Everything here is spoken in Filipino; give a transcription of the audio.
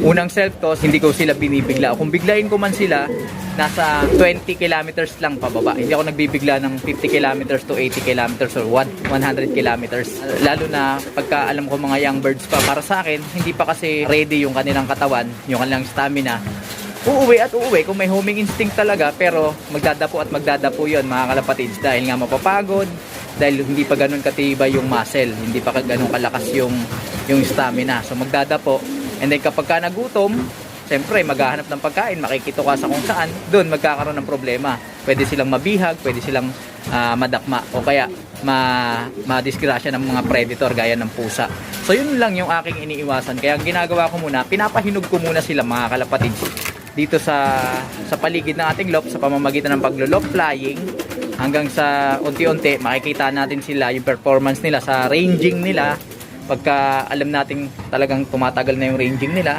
Unang self-toss, hindi ko sila binibigla. Kung biglain ko man sila, nasa 20 kilometers lang pababa. Hindi ako nagbibigla ng 50 kilometers to 80 kilometers or 100 kilometers. Lalo na pagka alam ko mga young birds pa, para sa akin, hindi pa kasi ready yung kanilang katawan, yung kanilang stamina. Uuwi at uuwi kung may homing instinct talaga, pero magdadapo at magdadapo yun mga kalapatids, dahil nga mapapagod, dahil hindi pa ganun katibay yung muscle, hindi pa ganun kalakas yung stamina. So magdadapo, and then kapag ka nagutom, siyempre maghahanap ng pagkain, makikito ka sa kung saan, doon magkakaroon ng problema. Pwede silang mabihag, pwede silang madakma, o kaya madisgrasya ng mga predator gaya ng pusa. So yun lang yung aking iniiwasan. Kaya ang ginagawa ko muna, pinapahinog ko muna sila mga kalapatids dito sa paligid ng ating loft, sa pamamagitan ng paglo-loft flying, hanggang sa unti-unti makikita natin sila, yung performance nila sa ranging nila. Pagka alam natin talagang tumatagal na yung ranging nila,